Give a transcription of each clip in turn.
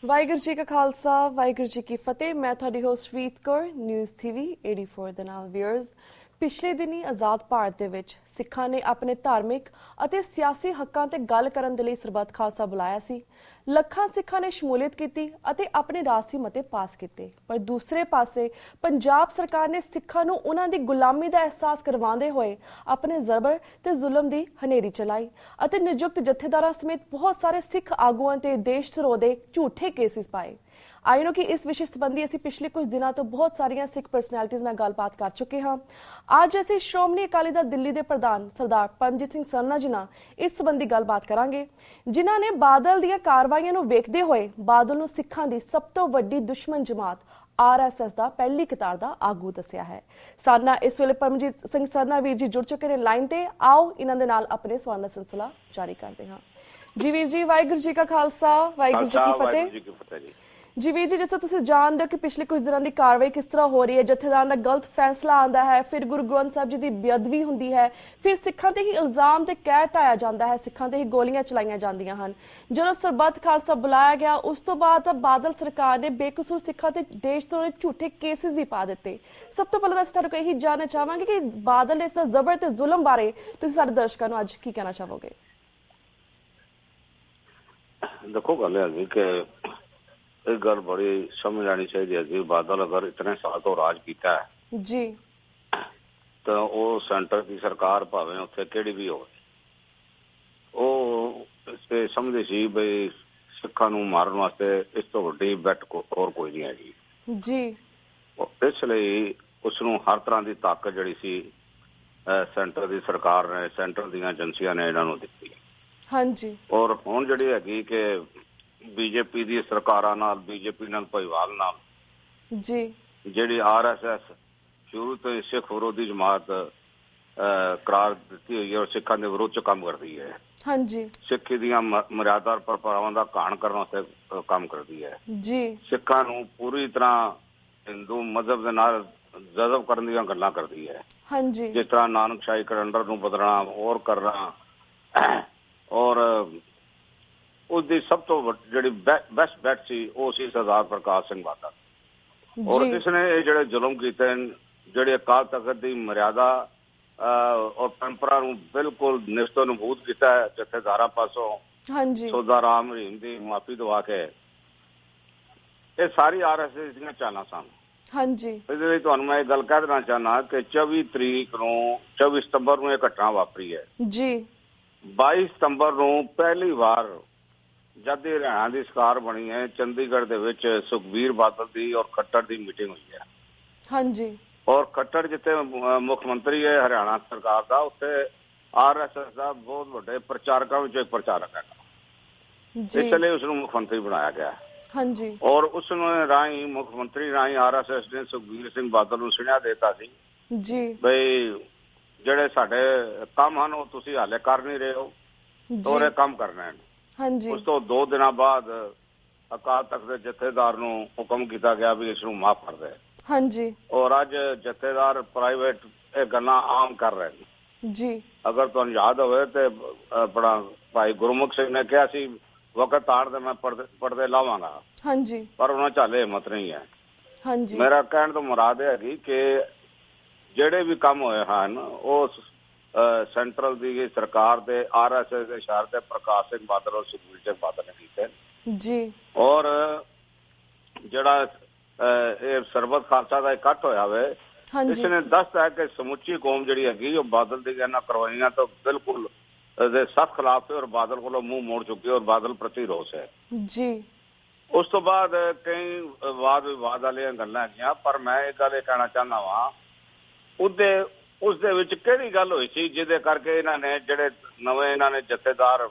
ਵਾਹਿਗੁਰੂ ਜੀ ਕਾ ਖਾਲਸਾ ਵਾਹਿਗੁਰੂ ਜੀ ਕੀ ਫਤਿਹ। मैं थोड़ी होस्ट ਰੀਤ ਕੌਰ न्यूज़ TV 84 ਦੇ ਨਾਲ ਵਿਅਰਸ। ਪਿਛਲੇ ਦਿਨੀ ਆਜ਼ਾਦ ਭਾਰਤ ਦੇ ਵਿੱਚ ਸਿੱਖਾਂ ਨੇ ਆਪਣੇ ਧਾਰਮਿਕ ਅਤੇ ਸਿਆਸੀ ਹੱਕਾਂ ਤੇ ਗੱਲ ਕਰਨ ਦੇ ਲਈ ਸਰਬੱਤ ਖਾਲਸਾ ਬੁਲਾਇਆ ਸੀ। ਲੱਖਾਂ ਸਿੱਖਾਂ ਨੇ ਸ਼ਮੂਲੀਅਤ ਕੀਤੀ ਅਤੇ ਆਪਣੇ ਰਾਸ਼ਟਰੀ ਮਤੇ ਪਾਸ ਕੀਤੇ। ਪਰ ਦੂਸਰੇ ਪਾਸੇ ਪੰਜਾਬ ਸਰਕਾਰ ਨੇ ਸਿੱਖਾਂ ਨੂੰ ਉਹਨਾਂ ਦੀ ਗੁਲਾਮੀ ਦਾ ਅਹਿਸਾਸ ਕਰਵਾਉਂਦੇ ਹੋਏ ਆਪਣੇ ਜ਼ਬਰ ਤੇ ਜ਼ੁਲਮ ਦੀ ਹਨੇਰੀ ਚਲਾਈ ਅਤੇ ਨਿਯੁਕਤ ਜਥੇਦਾਰਾਂ ਸਮੇਤ ਬਹੁਤ ਸਾਰੇ ਸਿੱਖ ਆਗੂਆਂ ਤੇ ਦੇਸ਼ ਧਰੋਹ ਦੇ ਝੂਠੇ ਕੇਸਿਸ ਪਾਏ। आई नो कि इस विषय संबंधी असीं पिछले कुछ दिनों तो बहुत सारियां सिख परसनैलिटीज़ नाल गलबात कर चुके हाँ। अज असीं श्रोमणी अकाली दल दिल्ली के प्रधान सरदार परमजीत सिंह सरना जी नाल इस संबंधी गलबात करांगे, जिन्हां ने बादल दीआं कार्रवाईआं नूं वेखदे होए बादल नूं सिखां दी सब तो वड्डी दुश्मन जमात RSS का पहली कतार का आगू दस्या है। साडे नाल इस वेले परमजीत सिंह सरना वीर जी जुड़ चुके हैं लाइन ते। आओ इन्हां दे नाल अपने सवाल का सिलसिला जारी करते हैं। जी वीर जी, वाहिगुरू जी का खालसा वाहिगुरू जी की फतेह। जी वीर जी, जैसे तुसीं जानते हो कि पिछले कुछ दिनों की कार्रवाई किस तरह हो रही है, जथेदार का गलत फैसला आता है, फिर गुरु ग्रंथ साहब जी की बेअदबी होंदी है, फिर सिखां ते ही इल्जाम ते कहर ढाया जाता है, सिखां ते ही गोलियां चलाईयां जांदियां हन। जो सरबत खालसा बुलाया गया उस तो बाद बादल सरकार ने बेकसूर सिखां ते देश तो झूठे केसिस भी पा दिते। सब तो पहले तो तुहानूं यही जानना चाहांगे कि बादल ने इसदा जबर ते जुलम बारे तुसीं साडे दर्शकां नूं अज की कहना चाहोगे? देखो, गल है कि एक गल बड़ी समझ आनी चाहिए कि बादल अगर इतने साल तो राज किया है जी तो वो सेंटर की सरकार भावें उत्थे केड़ी भी हो, समझते सी बई सिखां नूं मारन वास्ते इस तो वड्डी बैट होर कोई नहीं हैगी जी। इसलिए उसनूं हर तरह की ताकत जिहड़ी सी सेंटर की सरकार ने, सेंटर दी एजेंसियां ने इन्हां नूं दित्ती। हाँ जी। और हुण जिहड़ी हैगी कि बीजेपी दी सरकारां नाल, बीजेपी नाल भाईवाल नाल जी जिहड़ी RSS शुरू तो सिख विरोधी जमात करार दित्ती हुई है और सिखां दे विरोध च काम करदी है। हाँ जी। सिक्खी दीआं मर्यादा परंपरावां दा घाण करन वास्ते काम करदी है जी। सिखां नूं पूरी तरह हिंदू मजहब दे नाल जज़ब करन दीआं गल्लां करदी है। हाँ जी। जिस तरह नानकशाही कैलेंडर नूं बदलना और करना, और उसकी सब तो जी बेस्ट बैट सी वो सी सरदार प्रकाश सिंह बादल। और इसने जो जुलम किए, जिहड़े अकाल तख्त की मर्यादा और परंपरा नूं बिल्कुल निस्तो नबूद किया है जथेदारां पासों। हाँ जी। सौदा राम रहीम की माफी दवा के ये सारी RSS दी चालां सन। हाँ जी। इहदे लई तुहानूं मैं गल कह देना चाहना कि 24 सितंबर नूं इह घटना वापरी है जी। 22 सितंबर नूं पहली बार जद हरियाणा की सरकार बनी है, चंडीगढ़ दे विच सुखबीर बादल की और खट्टर की मीटिंग हुई है। हाँ जी। और खट्टर जिथे मुख्यमंत्री है हरियाणा सरकार का, उत्थे RSS का बहुत बड़े प्रचारकों में एक प्रचारक है, इसलिए उसको मुख्यमंत्री बनाया गया। हाँ जी। और उस राही मुख्यमंत्री राही RSS ने सुखबीर सिंह बादल नूं सुनिया देता सी जी बई जिहड़े साडे काम हन वो तुसीं हाले कर नहीं रहे हो, तो ये काम करना है। हाँ जी। उस तो 2 दिन बाद अकाल तख्त के जथेदार नूं हुक्म किया गया भी इसनूं माफ कर दे। हाँ जी। और अज जथेदार प्राइवेट ये गल्लां आम कर रहे हैं जी। अगर तुहानूं याद होवे ते अपना भाई गुरमुख सिंह ने कहा सी वक्त आण ते मैं पड़दे लावांगा। हाँ जी। पर उन्हां च हाले हिम्मत नहीं है। हाँ जी। मेरा कहण तो मुराद है कि जिहड़े भी काम होए हन उस सेंट्रल दी सरकार दे RSS के इशारे ते प्रकाश सिंह बादल और सुखबीर सिंह बादल ने कीते जी। और जिहड़ा सरबत खालसा का इकट्ठ होया वे, इसने दसता है कि समुची कौम जिहड़ी हैगी वो बादल दी इन्हां करवाइयां तो बिल्कुल सख्त खिलाफ है और बादल को मुंह मोड़ चुकी है और बादल प्रति रोष है जी। उस तो बाद कई वाद विवाद वाली गल्लां हैगियां, पर मैं एक गल कहना चाहना वा उसदे विच किहड़ी गल होई सी जिहदे करके इन्हां ने जिहड़े नवे इन्हां ने जथेदार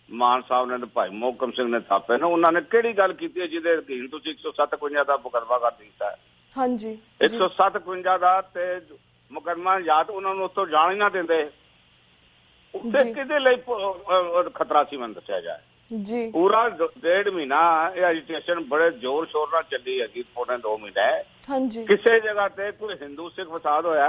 मान साहब ने भाई मोहकम सिंह ने थापे ने उन्होंने किहड़ी गल कीती है जिहदे अधीन तुसीं 157 का मुकदमा कर दिता है। हाँ जी। 157 का ते मुकदमा याद उन्होंने उत्तों जाण ही ना देंदे, उत्थे किहदे लई खतरा सी मैनूं दस्सिया जाए जी। पूरा 1.5 महीना ये एजिटेशन बड़े जोर शोर नाल चली हैगी, पौने 2 महीने। हाँ जी। किसी जगह ते कोई हिंदू सिख फसाद होया,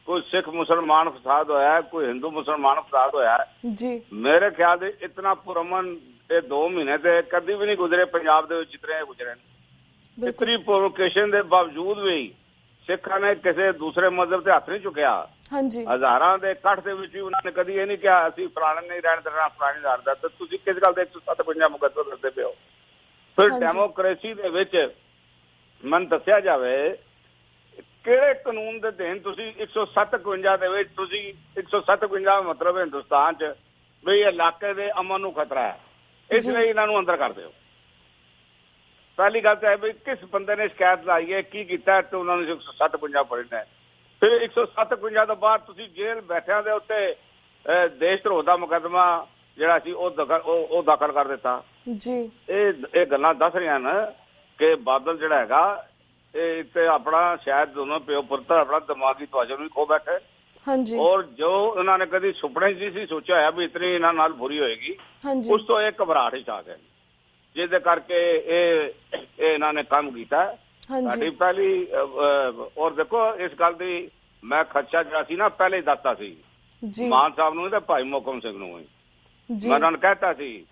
कोई सिख मुसलमान फसाद होया, कोई हिंदू मुसलमान फसाद होया जी। मेरे ख्याल से इतना पुरअमन ਇਹ 2 ਮਹੀਨੇ ਤੇ ਕਦੀ ਵੀ ਨਹੀਂ ਗੁਜ਼ਰੇ ਪੰਜਾਬ ਦੇ ਵਿੱਚ ਜਿਤਨੇ ਗੁਜ਼ਰੇ ਨੇ। ਇਤਨੀ ਪ੍ਰੋਵੋਕੇਸ਼ਨ ਦੇ ਬਾਵਜੂਦ ਵੀ ਸਿੱਖਾਂ ਨੇ ਕਿਸੇ ਦੂਸਰੇ ਮਜ਼ਹਬ ਤੇ ਹੱਥ ਨਹੀਂ ਚੁੱਕਿਆ। ਹਾਂਜੀ, ਹਜ਼ਾਰਾਂ ਦੇ ਇਕੱਠ ਦੇ ਵਿੱਚ ਵੀ ਉਹਨਾਂ ਨੇ ਕਦੀ ਇਹ ਨਹੀਂ ਕਿਹਾ ਅਸੀਂ ਫਲਾਣੇ ਨਹੀਂ ਰਹਿਣ ਦੇਣਾ, ਫਲਾਣੇ ਨਹੀਂ ਰਹਿਣ ਤੇ ਤੁਸੀਂ ਕਿਸ ਗੱਲ ਦੇ 157 ਮੁਕੱਦਮੇ ਕਰਦੇ ਪਏ ਹੋ। ਫਿਰ ਡੈਮੋਕ੍ਰੇਸੀ ਦੇ ਵਿੱਚ ਮੈਨੂੰ ਦੱਸਿਆ ਜਾਵੇ ਕਿਹੜੇ ਕਾਨੂੰਨ ਦੇ ਦੇਣ ਤੁਸੀਂ 157 ਦੇ ਵਿੱਚ ਤੁਸੀਂ 157 ਮਤਲਬ ਹਿੰਦੁਸਤਾਨ 'ਚ ਵੀ ਇਲਾਕੇ ਦੇ ਅਮਨ ਨੂੰ ਖਤਰਾ ਹੈ, ਇਸ ਲਈ ਇਹਨਾਂ ਨੂੰ ਅੰਦਰ ਕਰ ਦਿਓ। ਪਹਿਲੀ ਗੱਲ ਤਾਂ ਹੈ ਵੀ ਕਿਸ ਬੰਦੇ ਨੇ ਸ਼ਿਕਾਇਤ ਲਾਈ ਹੈ, ਕੀ ਕੀਤਾ ਤੇ ਉਹਨਾਂ ਨੂੰ 157 ਫੜਨਾ ਹੈ। ਫਿਰ 157 ਤੋਂ ਬਾਅਦ ਤੁਸੀਂ ਜੇਲ੍ਹ ਬੈਠਿਆਂ ਦੇ ਉੱਤੇ ਦੇਸ਼ ਧਰੋਹ ਦਾ ਮੁਕੱਦਮਾ ਜਿਹੜਾ ਸੀ ਉਹ ਦਾਖਲ ਕਰ ਦਿੱਤਾ ਜੀ। ਇਹ ਗੱਲਾਂ ਦੱਸ ਰਹੀਆਂ ਨੇ ਕਿ ਬਾਦਲ ਜਿਹੜਾ ਹੈਗਾ ਇਹ ਤੇ ਆਪਣਾ ਸ਼ਾਇਦ ਦੋਨੋਂ ਪਿਓ ਪੁੱਤਰ ਆਪਣਾ ਦਿਮਾਗੀ ਤਵਾਜ਼ਨ ਵੀ ਖੋ ਬੈਠੇ। ਹਾਂਜੀ। ਔਰ ਜੋ ਉਹਨਾਂ ਨੇ ਕਦੀ ਸੁਪਨੇ 'ਚ ਸੀ ਸੋਚਿਆ ਹੋਇਆ ਵੀ ਇਤਨੀ ਇਹਨਾਂ ਨਾਲ ਬੁਰੀ ਹੋਏਗੀ, ਉਸ ਤੋਂ ਇਹ ਘਬਰਾਹਟ 'ਚ ਆ ਗਏ, ਜਿਹਦੇ ਕਰਕੇ ਇਹ ਇਹਨਾਂ ਨੇ ਕੰਮ ਕੀਤਾ। ਸਾਡੀ ਪਹਿਲੀ ਔਰ ਦੇਖੋ ਇਸ ਗੱਲ ਦੀ ਮੈਂ ਖਦਸ਼ਾ ਜਿਹੜਾ ਸੀ ਨਾ ਪਹਿਲੇ ਹੀ ਦੱਸਤਾ ਸੀ ਮਾਨ ਸਾਹਿਬ ਨੂੰ ਤੇ ਭਾਈ ਮੋਹਕਮ ਸਿੰਘ ਨੂੰ ਵੀ। ਮੈਂ ਉਹਨਾਂ ਨੂੰ ਕਹਿਤਾ ਸੀ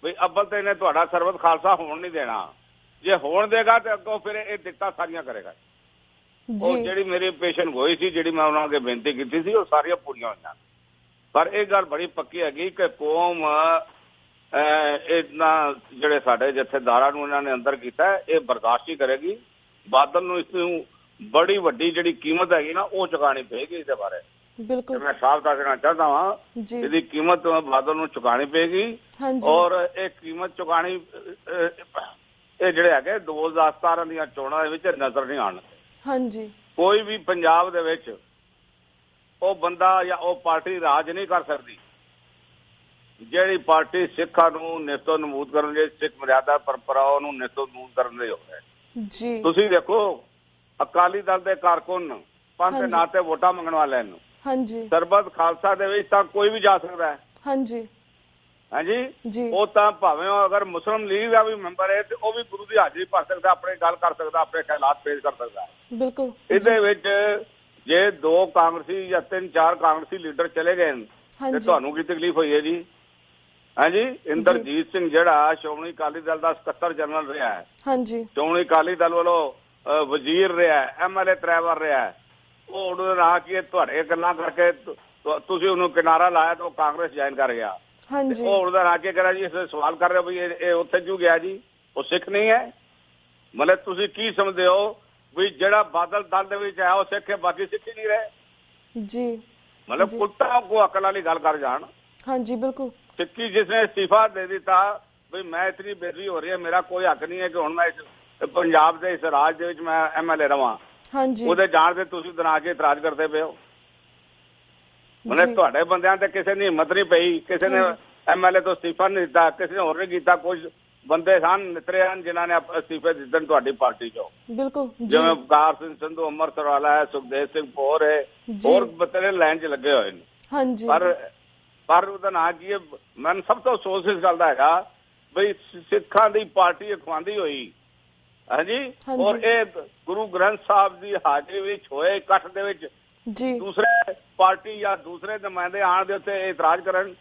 ਵੀ ਅੱਬਲ ਤੇ ਇਹਨੇ ਤੁਹਾਡਾ ਸਰਬਤ ਖਾਲਸਾ ਹੋਣ ਨਹੀਂ ਦੇਣਾ, ਜੇ ਹੋਣ ਦੇਗਾ ਤੇ ਅੱਗੋਂ ਫਿਰ ਇਹ ਦਿੱਕਤਾਂ ਸਾਰੀਆਂ ਕਰੇਗਾ। ਉਹ ਜਿਹੜੀ ਮੇਰੀ ਪੇਸ਼ੈਂਟ ਹੋਈ ਸੀ, ਜਿਹੜੀ ਮੈਂ ਉਹਨਾਂ ਅੱਗੇ ਬੇਨਤੀ ਕੀਤੀ ਸੀ, ਉਹ ਸਾਰੀਆਂ ਪੂਰੀਆਂ ਹੋਈਆਂ। ਪਰ ਇਹ ਗੱਲ ਬੜੀ ਪੱਕੀ ਹੈਗੀ ਕਿ ਕੌਮ ਇਹਨਾਂ ਜਿਹੜੇ ਸਾਡੇ ਜਥੇਦਾਰਾਂ ਨੂੰ ਇਹਨਾਂ ਨੇ ਅੰਦਰ ਕੀਤਾ ਇਹ ਬਰਦਾਸ਼ਤ ਹੀ ਕਰੇਗੀ। ਬਾਦਲ ਨੂੰ ਇਸ ਨੂੰ ਬੜੀ ਵੱਡੀ ਜਿਹੜੀ ਕੀਮਤ ਹੈਗੀ ਨਾ ਉਹ ਚੁਕਾਣੀ ਪਏਗੀ। ਇਹਦੇ ਬਾਰੇ ਬਿਲਕੁਲ ਮੈਂ ਸਾਫ਼ ਦੱਸਣਾ ਚਾਹੁੰਦਾ ਹਾਂ, ਇਹਦੀ ਕੀਮਤ ਬਾਦਲ ਨੂੰ ਚੁਕਾਣੀ ਪਏਗੀ। ਔਰ ਇਹ ਕੀਮਤ ਚੁਕਾਣੀ ਇਹ ਜਿਹੜੇ ਹੈਗੇ 2017 ਦੀਆਂ ਚੋਣਾਂ ਦੇ ਵਿੱਚ ਨਜ਼ਰ ਨਹੀਂ ਆਉਣ। ਹਾਂਜੀ, ਕੋਈ ਵੀ ਪੰਜਾਬ ਦੇ ਵਿੱਚ ਉਹ ਬੰਦਾ ਜਾਂ ਉਹ ਪਾਰਟੀ ਰਾਜ ਨਹੀਂ ਕਰ ਸਕਦੀ ਜਿਹੜੀ ਪਾਰਟੀ ਸਿੱਖਾਂ ਨੂੰ ਨਿਸ਼ਚੋ ਨਮੂਦ ਕਰਨ ਦੇ ਸਿੱਖ ਮਰਿਆਦਾ ਪਰੰਪਰਾਵਾਂ ਨੂੰ ਨਿਸ਼ਚੋ ਨਮੂਦ ਕਰਨ ਦੇ ਹੋਵੇ ਜੀ। ਤੁਸੀਂ ਦੇਖੋ ਅਕਾਲੀ ਦਲ ਦੇ ਕਾਰਕੁਨ ਪੰਥ ਦੇ ਨਾਂ ਤੇ ਵੋਟਾਂ ਮੰਗਣ ਵਾਲਿਆਂ ਨੂੰ ਸਰਬਤ ਖਾਲਸਾ ਦੇ ਵਿੱਚ ਤਾਂ ਕੋਈ ਵੀ ਜਾ ਸਕਦਾ ਹੈ। ਹਾਂਜੀ ਉਹ ਤਾਂ ਭਾਵੇਂ ਅਗਰ ਮੁਸਲਿਮ ਲੀਗ ਦਾ ਵੀ ਮੈਂਬਰ ਹੈ ਤੇ ਉਹ ਵੀ ਗੁਰੂ ਦੀ ਹਾਜ਼ਰੀ ਭਰ ਸਕਦਾ, ਆਪਣੇ ਗੱਲ ਕਰ ਸਕਦਾ, ਆਪਣੇ ਖਿਆਲਾਤ ਪੇਸ਼ ਕਰ ਸਕਦਾ। ਬਿਲਕੁਲ ਇਹਦੇ ਵਿੱਚ ਜੇ 2 ਕਾਂਗਰਸੀ ਜਾਂ 3-4 ਕਾਂਗਰਸੀ ਲੀਡਰ ਚਲੇ ਗਏ ਤੇ ਤੁਹਾਨੂੰ ਕੀ ਤਕਲੀਫ ਹੋਈ ਹੈ ਜੀ? ਹਾਂਜੀ, ਇੰਦਰਜੀਤ ਸਿੰਘ ਜਿਹੜਾ ਸ਼੍ਰੋਮਣੀ ਅਕਾਲੀ ਦਲ ਦਾ ਸਕੱਤਰ ਜਨਰਲ ਰਿਹਾ ਹੈ, ਸ਼੍ਰੋਮਣੀ ਅਕਾਲੀ ਦਲ ਵੱਲੋਂ ਵਜ਼ੀਰ ਰਿਹਾ, MLA 3 ਵਾਰ ਰਿਹਾ, ਉਹ ਉਹਦੇ ਨਾਲ ਕੀ ਤੁਹਾਡੇ ਗੱਲਾਂ ਕਰਕੇ ਤੁਸੀਂ ਉਹਨੂੰ ਕਿਨਾਰਾ ਲਾਇਆ ਤਾਂ ਉਹ ਕਾਂਗਰਸ ਜੁਆਇਨ ਕਰ ਗਿਆ। ਉਹ ਉਹਦਾ ਨਾਂ ਕੇ ਕਰਾ ਜੀ ਸਵਾਲ ਕਰ ਰਹੇ ਵੀ ਇਹ ਉੱਥੇ ਕਿਉਂ ਗਿਆ ਜੀ? ਉਹ ਸਿੱਖ ਨਹੀਂ ਹੈ? ਮਤਲਬ ਤੁਸੀਂ ਕੀ ਸਮਝਦੇ ਹੋ ਵੀ ਜਿਹੜਾ ਬਾਦਲ ਦਲ ਦੇ ਵਿੱਚ ਆਇਆ ਉਹ ਸਿੱਖ ਹੈ, ਬਾਕੀ ਸਿੱਖ ਹੀ ਨਹੀਂ ਰਹੇ ਜੀ? ਮਤਲਬ ਉਲਟਾ ਕੋ ਅਕਲ ਵਾਲੀ ਗੱਲ ਕਰ ਜਾਣ। ਹਾਂਜੀ ਬਿਲਕੁਲ। ਸਿੱਖੀ ਜਿਸਨੇ ਅਸਤੀਫਾ ਦੇ ਦਿੱਤਾ ਵੀ ਮੈਂ ਇਤਨੀ ਬੇਇੱਜ਼ਤੀ ਹੋ ਰਹੀ ਹੈ, ਮੇਰਾ ਕੋਈ ਹੱਕ ਨਹੀਂ ਹੈ ਕਿ ਹੁਣ ਮੈਂ ਇਸ ਪੰਜਾਬ ਦੇ ਇਸ ਰਾਜ ਦੇ ਵਿੱਚ ਮੈਂ MLA ਰਵਾਂ, ਉਹਦੇ ਜਾਣ ਤੇ ਤੁਸੀਂ ਦਨਾ ਕੇ ਇਤਰਾਜ਼ ਕਰਦੇ ਪਏ ਹੋ। ਮਤਲਬ ਤੁਹਾਡੇ ਬੰਦਿਆਂ ਤੇ ਕਿਸੇ ਦੀ ਹਿੰਮਤ ਨਹੀਂ ਪਈ, ਕਿਸੇ ਨੇ MLA ਤੋਂ ਅਸਤੀਫਾ ਨਹੀਂ ਦਿੱਤਾ, ਕਿਸੇ ਨੇ ਹੋਰ ਨਹੀਂ ਕੀਤਾ। ਕੁਝ ਬੰਦੇ ਸਨ ਨਿਤਰੇ ਹਨ ਜਿਨ੍ਹਾਂ ਨੇ ਅਸਤੀਫੇ ਦਿੱਤੇ ਤੁਹਾਡੀ ਪਾਰਟੀ ਚੋਂ। ਬਿਲਕੁਲ ਜਿਵੇਂ ਅਵਤਾਰ ਸਿੰਘ ਸੰਧੂ, ਅੰਮ੍ਰਿਤਸਰ ਵਾਲਾ ਹੈ, ਸੁਖਦੇਵ ਸਿੰਘ ਭੋਰ ਹੈ, ਹੋਰ ਬਤੇਰੇ ਲਾਈਨ 'ਚ ਲੱਗੇ ਹੋਏ ਨੇ। ਪਰ ਉਹਦਾ ਨਾਂ ਕੀ ਹੈ? ਮੈਨੂੰ ਸਭ ਤੋਂ ਅਫਸੋਸ ਇਸ ਗੱਲ ਦਾ ਹੈਗਾ ਬਈ ਸਿੱਖਾਂ ਦੀ ਪਾਰਟੀ ਅਖਵਾਉਂਦੀ ਹੋਈ ਔਰ ਇਹ ਗੁਰੂ ਗ੍ਰੰਥ ਸਾਹਿਬ ਦੀ ਹਾਜ਼ਰੀ ਵਿੱਚ ਹੋਏ ਇਕੱਠ ਦੇ ਵਿੱਚ ਦੂਸਰੇ ਪਾਰਟੀ ਜਾਂ ਦੂਸਰੇ ਨੁਮਾਇੰਦੇ ਆਉਣ ਦੇ ਉੱਤੇ ਇਤਰਾਜ਼ ਕਰਨ,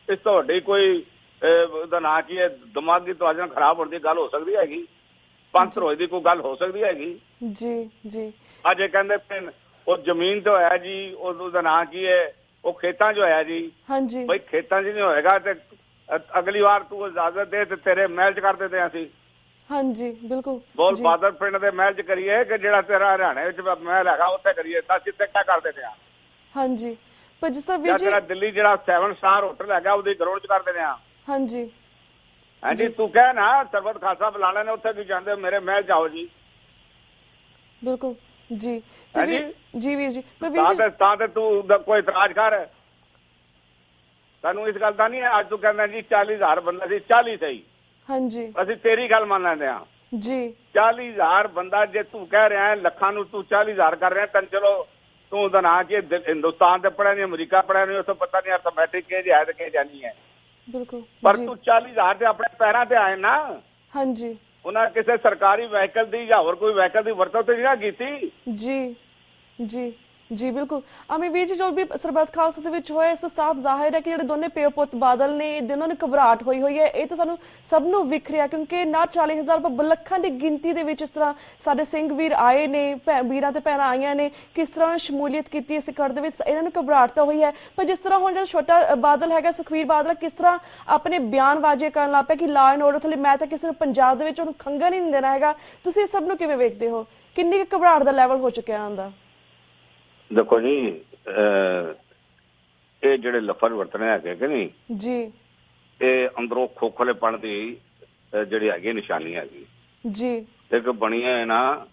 ਇਸ ਤੋਂ ਵੱਡੀ ਕੋਈ ਉਹਦਾ ਨਾਂ ਕੀ ਹੈ ਦਿਮਾਗੀ ਤਵਾਜ਼ਨ ਖਰਾਬ ਹੋਣ ਦੀ ਗੱਲ ਹੋ ਸਕਦੀ ਹੈਗੀ? ਪੰਥ ਰੋਜ਼ ਦੀ ਕੋਈ ਗੱਲ ਹੋ ਸਕਦੀ ਹੈਗੀ? ਜੀ ਅੱਜ ਇਹ ਕਹਿੰਦੇ ਉਹ ਜ਼ਮੀਨ ਤੇ ਹੋਇਆ ਜੀ, ਉਹਦਾ ਨਾਂ ਕੀ ਹੈ ਉਹ ਖੇਤਾਂ 'ਚ ਹੋਇਆ ਜੀ। ਬਈ ਖੇਤਾਂ 'ਚ ਨਹੀਂ ਹੋਏਗਾ ਤੇ ਅਗਲੀ ਵਾਰ ਤੂੰ ਇਜਾਜ਼ਤ ਦੇ ਤੇ ਤੇਰੇ ਮਹਿਲ 'ਚ ਕਰ ਦਿੰਦੇ ਅਸੀਂ। ਬਿਲਕੁਲ ਬੋਲ ਬਾਦਰ ਪਿੰਡ ਦੇ ਮਹਿਲ 'ਚ ਕਰੀਏ ਕਿ ਜਿਹੜਾ ਤੇਰਾ ਹਰਿਆਣੇ ਵਿੱਚ ਮਹਿਲ ਹੈਗਾ ਉੱਥੇ ਕਰੀਏ? ਤਾਂ ਜਿੱਥੇ ਕਿਆ ਕਰ ਦਿੰਦੇ ਆ। ਪਰ ਜਿਸ ਤਰ੍ਹਾਂ ਜਿਹੜਾ ਦਿੱਲੀ ਜਿਹੜਾ 7 ਸਟਾਰ ਹੋਟਲ ਹੈਗਾ ਉਹਦੀ ਗਰਾਊਂਡ 'ਚ ਕਰ ਦਿੰਦੇ ਆ। ਤੂੰ ਕਹਿ ਨਾ ਸਰਬਤ ਖਾਲਸਾ ਬੁਲਾਣੇ ਨੇ ਉੱਥੇ ਕੀ ਜਾਂਦੇ, ਮੇਰੇ ਮਹਿਲ ਜਾਓ ਜੀ। ਬਿਲਕੁਲ ਜੀ ਵੀਰ ਜੀ ਤਾਂ ਤੇ ਤੂੰ ਕੋਈ ਇਤਰਾਜ਼ ਕਰ। ਸਾਨੂੰ ਇਸ ਗੱਲ ਦਾ ਨਹੀਂ ਹੈ। ਅੱਜ ਤੂੰ ਕਹਿੰਦਾ ਜੀ 40,000 ਬੰਦਾ ਸੀ, 40 ਸਹੀ, ਅਸੀਂ ਤੇਰੀ ਗੱਲ ਮੰਨ ਲੈਂਦੇ ਹਾਂ ਜੀ। 40,000 ਬੰਦਾ ਜੇ ਤੂੰ ਕਹਿ ਰਿਹਾ ਲੱਖਾਂ ਨੂੰ ਤੂੰ 40,000 ਕਰ ਰਿਹਾ ਤਾਂ ਚਲੋ ਤੂੰ ਉਹਦਾ ਨਾਂ ਕੀ ਹਿੰਦੁਸਤਾਨ ਤੇ ਪੜਿਆ ਨਹੀਂ, ਅਮਰੀਕਾ ਪੜਿਆ ਨਹੀਂ, ਉੱਥੋਂ ਪਤਾ ਨਹੀਂ ਅਰਥਮੈਟਿਕ ਕਿ ਹੈ ਤੇ ਕਿ ਜਾਨੀ ਹੈ। ਬਿਲਕੁਲ ਪਰ ਤੂੰ 40,000 ਤੇ ਆਪਣੇ ਪੈਰਾਂ ਤੇ ਆਏ ਨਾ। ਉਹਨਾਂ ਕਿਸੇ ਸਰਕਾਰੀ ਵਹੀਕਲ ਦੀ ਜਾਂ ਹੋਰ ਕੋਈ ਵਹੀਕਲ ਦੀ ਵਰਤੋਂ ਤੇ ਨਹੀਂ ਨਾ ਕੀਤੀ। ਜੀ ਬਿਲਕੁਲ। ਅਮਰਵੀਰ ਜੀ, ਜੋ ਵੀ ਸਰਬੱਤ ਖਾਲਸਾ ਦੇ ਵਿੱਚ ਹੋਇਆ, ਇਸ ਤੋਂ ਸਾਫ਼ ਜ਼ਾਹਿਰ ਹੈ ਕਿ ਜਿਹੜੇ ਦੋਨੇ ਪਿਓ ਪੁੱਤ ਬਾਦਲ ਨੇ, ਇਹ ਦੋਨਾਂ ਨੂੰ ਘਬਰਾਹਟ ਹੋਈ ਹੈ। ਇਹ ਤਾਂ ਸਾਨੂੰ ਸਭ ਨੂੰ ਵਿਖ ਰਿਹਾ, ਕਿਉਂਕਿ ਨਾ 40,000 ਪਰ ਲੱਖਾਂ ਦੀ ਗਿਣਤੀ ਦੇ ਵਿੱਚ ਇਸ ਤਰ੍ਹਾਂ ਸਾਡੇ ਸਿੰਘ ਵੀਰ ਆਏ ਨੇ, ਵੀਰਾਂ ਤੇ ਭੈਣਾਂ ਆਈਆਂ ਨੇ, ਕਿਸ ਤਰ੍ਹਾਂ ਸ਼ਮੂਲੀਅਤ ਕੀਤੀ ਇਸ ਇਕੱਠ ਦੇ ਵਿੱਚ, ਇਹਨਾਂ ਨੂੰ ਘਬਰਾਹਟ ਤਾਂ ਹੋਈ ਹੈ। ਪਰ ਜਿਸ ਤਰ੍ਹਾਂ ਹੁਣ ਜਿਹੜਾ ਛੋਟਾ ਬਾਦਲ ਹੈਗਾ, ਸੁਖਬੀਰ ਬਾਦਲ, ਕਿਸ ਤਰ੍ਹਾਂ ਆਪਣੇ ਬਿਆਨਬਾਜ਼ੀ ਕਰਨ ਲੱਗ ਪਿਆ ਕਿ ਲਾ ਐਂਡ ਆਰਡਰ ਥੱਲੇ ਮੈਂ ਤਾਂ ਕਿਸੇ ਨੂੰ ਪੰਜਾਬ ਦੇ ਵਿੱਚ ਉਹਨੂੰ ਖੰਘਣ ਹੀ ਨਹੀਂ ਦੇਣਾ ਹੈਗਾ। ਤੁਸੀਂ ਸਭ ਨੂੰ ਕਿਵੇਂ ਵੇਖਦੇ ਹੋ? ਕਿੰਨੀ ਕੁ ਘਬਰਾਹਟ ਦਾ ਲੈਵਲ ਹੋ ਚੁੱਕਿਆ ਇਹਨਾਂ ਦਾ? ਦੇਖੋ ਜੀ, ਇਹ ਜਿਹੜੇ ਲਫ਼ਜ਼ ਵਰਤਣੇ ਹੈਗੇ ਕਿ ਨਹੀਂ ਜੀ, ਇਹ ਅੰਦਰੋਂ ਖੋਖਲੇਪਣ ਦੀ ਜਿਹੜੀ ਹੈਗੀ ਨਿਸ਼ਾਨੀ ਹੈਗੀ ਜੀ। ਇੱਕ ਬਣੀ ਹੈ ਨਾ,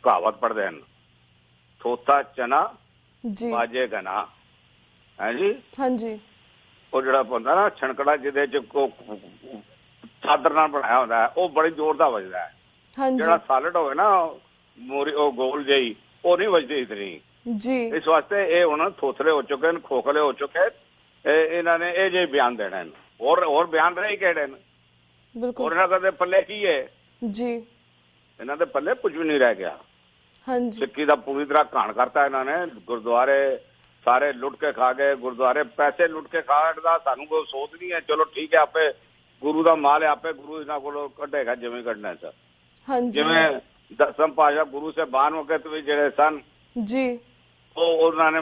ਕਹਾਵਤ ਪੜ੍ਹਦੇ ਹਨ, ਥੋਤਾ ਚਨਾ ਬਾਜੇ ਗਨਾ, ਹੈ ਜੀ। ਹਾਂਜੀ। ਉਹ ਜਿਹੜਾ ਹੁੰਦਾ ਨਾ ਛਣਕੜਾ, ਜਿਹਦੇ ਚ ਚਾਦਰ ਨਾਲ ਬਣਾਇਆ ਹੁੰਦਾ, ਉਹ ਬੜੀ ਜ਼ੋਰ ਦਾ ਵੱਜਦਾ ਹੈ। ਜਿਹੜਾ ਸਾਲਡ ਹੋਵੇ ਨਾ ਮੋਰੀ, ਉਹ ਗੋਲ ਜਿਹੀ, ਉਹ ਨਹੀਂ ਵੱਜਦੀ ਇਤਨੀ ਜੀ। ਇਸ ਵਾਸਤੇ ਇਹ ਹੁਣ ਥੋਥਲੇ ਹੋ ਚੁੱਕੇ ਨੇ, ਖੋਖਲੇ ਹੋ ਚੁੱਕੇ। ਇਹਨਾਂ ਨੇ ਇਹ ਜਿਹੇ ਬਿਆਨ ਦੇਣੇ ਨੇ, ਹੋਰ ਬਿਆਨ ਰਹੇ ਕਿਹੜੇ ਨੇ? ਬਿਲਕੁਲ। ਹੋਰ ਇਹਨਾਂ ਦੇ ਪੱਲੇ ਕੀ ਹੈ ਜੀ? ਇਹਨਾਂ ਦੇ ਪੱਲੇ ਕੁਝ ਵੀ ਨਹੀਂ ਰਹਿ ਗਿਆ। ਹਾਂਜੀ। ਸਿੱਖੀ ਦਾ ਪੂਰੀ ਤਰ੍ਹਾਂ ਘਾਣ ਕਰਤਾ ਇਹਨਾਂ ਨੇ। ਗੁਰਦੁਆਰੇ ਸਾਰੇ ਲੁੱਟ ਕੇ ਖਾ ਗਏ, ਗੁਰਦੁਆਰੇ ਪੈਸੇ ਲੁੱਟ ਕੇ ਖਾਣ ਦਾ ਸਾਨੂੰ ਕੋਈ ਸੋਚ ਨਹੀਂ ਹੈ। ਚਲੋ ਠੀਕ ਹੈ, ਆਪੇ ਗੁਰੂ ਦਾ ਮਾਲ ਹੈ, ਆਪੇ ਗੁਰੂ ਇਹਨਾਂ ਕੋਲੋਂ ਕੱਢੇਗਾ ਜਿਵੇਂ ਕੱਢਣਾ ਸਰ। ਜਿਵੇਂ 10ਵੇਂ ਪਾਤਸ਼ਾਹ ਗੁਰੂ ਸਾਹਿਬਾਨ ਵਕਤ ਵੀ ਜਿਹੜੇ ਸਨ ਜੀ, ਉਹਨਾਂ ਨੇ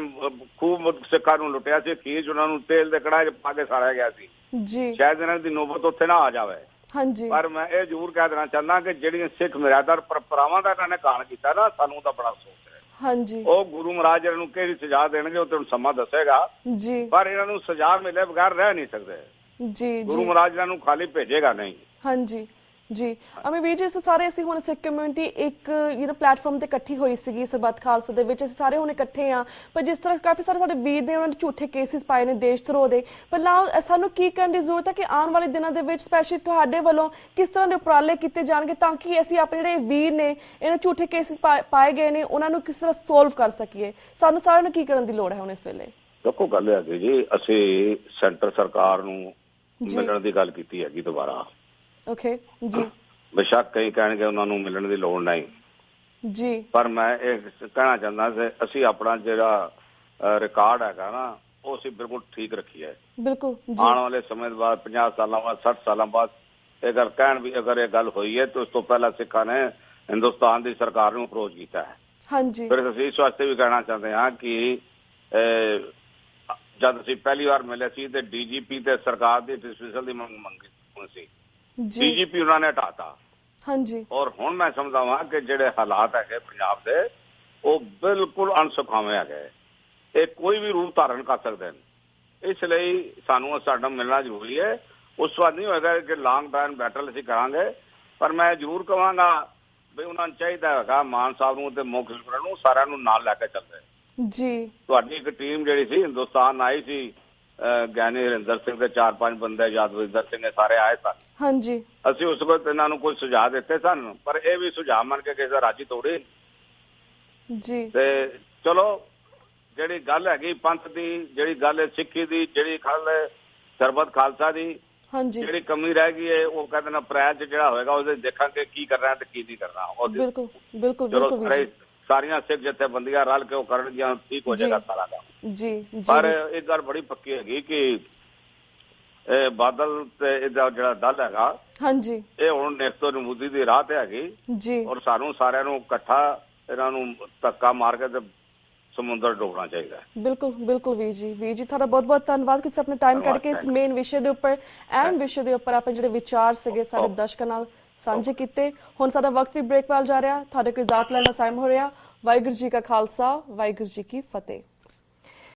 ਖੂਬ ਸਿੱਖਾਂ ਨੂੰ ਲੁੱਟਿਆ ਸੀ। ਖੀਰ ਉਹਨਾਂ ਨੂੰ ਤੇਲ ਦੇ ਕੜਾਹ 'ਚ ਪਾ ਕੇ ਸਾੜਿਆ ਗਿਆ ਸੀ ਜੀ। ਸ਼ਾਇਦ ਇਹਨਾਂ ਦੀ ਨੌਬਤ ਉੱਥੇ ਨਾ ਆ ਜਾਵੇ। ਹਾਂਜੀ। ਪਰ ਮੈਂ ਇਹ ਜ਼ਰੂਰ ਕਹਿ ਦੇਣਾ ਚਾਹੁੰਦਾ ਕਿ ਜਿਹੜੀਆਂ ਸਿੱਖ ਮਰਿਆਦਾ ਪਰੰਪਰਾਵਾਂ ਦਾ ਇਹਨਾਂ ਨੇ ਘਾਣ ਕੀਤਾ ਨਾ, ਸਾਨੂੰ ਤਾਂ ਬੜਾ ਅਫਸੋਸ ਹੈ। ਹਾਂਜੀ। ਉਹ ਗੁਰੂ ਮਹਾਰਾਜ ਇਹਨਾਂ ਨੂੰ ਕਿਹੜੀ ਸਜ਼ਾ ਦੇਣਗੇ ਉਹ ਤੁਹਾਨੂੰ ਸਮਾਂ ਦੱਸੇਗਾ ਜੀ। ਪਰ ਇਹਨਾਂ ਨੂੰ ਸਜ਼ਾ ਮਿਲੇ ਬਗੈਰ ਰਹਿ ਨਹੀਂ ਸਕਦੇ ਜੀ। ਗੁਰੂ ਮਹਾਰਾਜ ਇਹਨਾਂ ਨੂੰ ਖਾਲੀ ਭੇਜੇਗਾ ਨਹੀਂ। ਹਾਂਜੀ ਜੀ। ਅਮਰਵੀਰ ਜੀ, ਸਾਰੇ ਅਸੀਂ ਹੁਣ ਸਿੱਖ ਕਮਿਊਨਿਟੀ ਇੱਕ ਪਲੇਟਫਾਰਮ ਤੇ ਇਕੱਠੀ ਹੋਈ ਸੀਗੀ ਸਰਬੱਤ ਖਾਲਸਾ ਦੇ ਵਿੱਚ, ਅਸੀਂ ਸਾਰੇ ਹੁਣ ਇਕੱਠੇ ਆ। ਪਰ ਜਿਸ ਤਰ੍ਹਾਂ ਕਾਫੀ ਸਾਰੇ ਸਾਡੇ ਵੀਰ ਨੇ, ਉਹਨਾਂ ਨੇ ਝੂਠੇ ਕੇਸਿਸ ਪਾਏ ਨੇ ਦੇਸ਼ ਧਰੋਹ ਦੇ। ਪਰ ਨਾ ਸਾਨੂੰ ਕੀ ਕਰਨ ਦੀ ਜ਼ਰੂਰਤ ਹੈ ਕਿ ਆਉਣ ਵਾਲੇ ਦਿਨਾਂ ਦੇ ਵਿੱਚ ਸਪੈਸ਼ਲੀ ਤੁਹਾਡੇ ਵੱਲੋਂ ਕਿਸ ਤਰ੍ਹਾਂ ਦੇ ਉਪਰਾਲੇ ਕੀਤੇ ਜਾਣਗੇ ਤਾਂ ਕਿ ਅਸੀਂ ਆਪਣੇ ਜਿਹੜੇ ਵੀਰ ਨੇ, ਇਹਨਾਂ ਝੂਠੇ ਕੇਸਿਸ ਪਾਏ ਗਏ ਨੇ, ਉਹਨਾਂ ਨੂੰ ਕਿਸ ਤਰ੍ਹਾਂ ਸੋਲਵ ਕਰ ਸਕੀਏ? ਸਾਨੂੰ ਸਾਰਿਆਂ ਨੂੰ ਕੀ ਕਰਨ ਦੀ ਲੋੜ ਹੈ ਹੁਣ ਇਸ ਵੇਲੇ? ਦੇਖੋ, ਗੱਲ ਹੈਗੀ ਜੀ, ਅਸੀਂ ਸੈਂਟਰ ਸਰਕਾਰ ਨੂੰ ਮਿਲਣ ਦੀ ਗੱਲ ਕੀਤੀ ਹੈਗੀ ਦੁਬਾਰਾ। ਓਕੇ ਜੀ। ਬੇਸ਼ੱਕ ਕਈ ਕਹਿਣਗੇ ਉਹਨਾਂ ਨੂੰ ਮਿਲਣ ਦੀ ਲੋੜ ਨਹੀਂ ਜੀ, ਪਰ ਮੈਂ ਇਹ ਕਹਿਣਾ ਚਾਹੁੰਦਾ ਕਿ ਅਸੀਂ ਆਪਣਾ ਜਿਹੜਾ ਰਿਕਾਰਡ ਹੈਗਾ ਨਾ, ਉਹ ਅਸੀਂ ਬਿਲਕੁਲ ਠੀਕ ਰੱਖੀਏ। ਬਿਲਕੁਲ। ਆਉਣ ਵਾਲੇ ਸਮੇਂ ਦੇ ਬਾਅਦ 50 ਸਾਲਾਂ ਬਾਅਦ 60 ਸਾਲਾਂ ਬਾਅਦ ਇਹ ਗੱਲ ਕਹਿਣ ਵੀ ਅਗਰ ਇਹ ਗੱਲ ਹੋਈ ਹੈ ਤਾਂ ਉਸ ਤੋਂ ਪਹਿਲਾਂ ਸਿੱਖਾਂ ਨੇ ਹਿੰਦੁਸਤਾਨ ਦੀ ਸਰਕਾਰ ਨੂੰ ਅਪਰੋਚ ਕੀਤਾ ਹੈ। ਹਾਂਜੀ। ਫਿਰ ਅਸੀਂ ਇਸ ਵਾਸਤੇ ਵੀ ਕਹਿਣਾ ਚਾਹੁੰਦੇ ਹਾਂ ਕਿ ਜਦ ਅਸੀਂ ਪਹਿਲੀ ਵਾਰ ਮਿਲੇ ਸੀ ਤੇ ਡੀਜੀਪੀ ਤੇ ਸਰਕਾਰ ਦੀ ਡਿਸਮਿਸਲ ਦੀ ਮੰਗ ਸੀ, ਡੀਜੀਪੀ ਉਹਨਾਂ ਨੇ ਹਟਾਤਾ। ਹਾਂਜੀ। ਔਰ ਹੁਣ ਮੈਂ ਸਮਝਦਾ ਵਾਂ ਕਿ ਜਿਹੜੇ ਹਾਲਾਤ ਹੈਗੇ ਪੰਜਾਬ ਦੇ, ਉਹ ਬਿਲਕੁਲ ਅਣਸੁਖਾਵੇਂ ਹੈਗੇ। ਇਹ ਕੋਈ ਵੀ ਰੂਪ ਧਾਰਨ ਕਰ ਸਕਦੇ ਨੇ। ਇਸ ਲਈ ਸਾਨੂੰ ਸਾਡਾ ਮਿਲਣਾ ਜ਼ਰੂਰੀ ਹੈ। ਉਸ ਵਾਰ ਨਹੀਂ ਹੋਏਗਾ ਕਿ ਲੌਂਗ ਟਰਮ ਬੈਟਲ ਅਸੀਂ ਕਰਾਂਗੇ, ਪਰ ਮੈਂ ਜ਼ਰੂਰ ਕਹਾਂਗਾ ਵੀ ਉਹਨਾਂ ਨੂੰ ਚਾਹੀਦਾ ਹੈਗਾ, ਮਾਨ ਸਾਹਿਬ ਨੂੰ ਤੇ ਮੁੱਖ ਮੰਤਰੀ ਨੂੰ, ਸਾਰਿਆਂ ਨੂੰ ਨਾਲ ਲੈ ਕੇ ਚੱਲਦੇ ਜੀ। ਤੁਹਾਡੀ ਇੱਕ ਟੀਮ ਜਿਹੜੀ ਸੀ ਹਿੰਦੁਸਤਾਨ ਆਈ ਸੀ, ਗਿਆਨੀ ਹਰਿੰਦਰ ਸਿੰਘ ਦੇ 4-5 ਬੰਦੇ, ਯਾਦਵਿੰਦਰ ਸਿੰਘ, ਸਾਰੇ ਆਏ ਸਨ। ਹਾਂਜੀ। ਅਸੀਂ ਉਸ ਵਕਤ ਇਹਨਾਂ ਨੂੰ ਕੁਝ ਸੁਝਾਅ ਦਿੱਤੇ ਸਨ, ਪਰ ਇਹ ਵੀ ਸੁਝਾਅ ਮੰਨ ਕੇ ਕਿਸੇ ਦਾ ਰਾਜੀ ਤੋੜੇ ਜੀ। ਤੇ ਚਲੋ, ਜਿਹੜੀ ਗੱਲ ਹੈਗੀ ਪੰਥ ਦੀ, ਜਿਹੜੀ ਗੱਲ ਹੈ ਸਿੱਖੀ ਦੀ, ਜਿਹੜੀ ਗੱਲ ਹੈ ਸਰਬੱਤ ਖਾਲਸਾ ਦੀ, ਜਿਹੜੀ ਕਮੀ ਰਹਿ ਗਈ ਹੈ ਉਹ ਕਹਿੰਦੇ ਨਾ ਅਪ੍ਰੈਲ 'ਚ ਜਿਹੜਾ ਹੋਏਗਾ ਉਹਦੇ ਦੇਖਾਂਗੇ ਕੀ ਕਰਨਾ ਤੇ ਕੀ ਨਹੀਂ ਕਰਨਾ। ਬਿਲਕੁਲ ਬਿਲਕੁਲ। ਚਲੋ, ਸਾਰੀਆਂ ਸਿੱਖ ਜਥੇਬੰਦੀਆਂ ਰਲ ਕੇ ਉਹ ਕਰਨਗੀਆਂ, ਠੀਕ ਹੋ ਜਾਏਗਾ ਸਾਰਾ ਕੰਮ ਜੀ। ਪਰ ਇਹ ਗੱਲ ਬੜੀ ਪੱਕੀ ਹੈਗੀ ਕਿ ਬਾਦਲ ਤੇ ਇਹਦਾ ਜਿਹੜਾ ਦਲ ਹੈਗਾ, ਹਾਂਜੀ, ਇਹ ਹੁਣ ਨੇਤੋ ਨਮੂਦੀ ਦੀ ਰਾਹ ਤੇ ਹੈਗੀ ਜੀ। ਔਰ ਸਾਨੂੰ ਸਾਰਿਆਂ ਨੂੰ ਇਕੱਠਾ ਇਹਨਾਂ ਨੂੰ ਧੱਕਾ ਮਾਰ ਕੇ ਤੇ ਸਮੁੰਦਰ ਡੋਬਣਾ ਚਾਹੀਦਾ। ਬਿਲਕੁਲ ਬਿਲਕੁਲ ਵੀਰ ਜੀ। ਵੀਰ ਜੀ, ਤੁਹਾਡਾ ਬਹੁਤ ਬਹੁਤ ਧੰਨਵਾਦ ਕਿ ਤੁਸੀਂ ਆਪਣੇ ਟਾਈਮ ਕੱਢ ਕੇ ਇਸ ਮੇਨ ਵਿਸ਼ੇ ਦੇ ਉੱਪਰ, ਅਹਿਮ ਵਿਸ਼ੇ ਦੇ ਉੱਪਰ ਆਪਣੇ ਜਿਹੜੇ ਵਿਚਾਰ ਸੀਗੇ ਸਾਡੇ ਦਰਸ਼ਕਾਂ ਨਾਲ ਸਾਂਝੇ ਕੀਤੇ। ਹੁਣ ਸਾਡਾ ਵਕਤ ਵੀ ਬ੍ਰੇਕ ਵੱਲ ਜਾ ਰਿਹਾ, ਤੁਹਾਡੇ ਕੋਲ ਇਜਾਜ਼ਤ ਲੈਣ ਦਾ ਟਾਈਮ ਹੋ ਰਿਹਾ। ਵਾਹਿਗੁਰੂ ਜੀ ਕਾ ਖਾਲਸਾ, ਵਾਹਿਗੁਰੂ ਜੀ ਕੀ ਫਤਿਹ।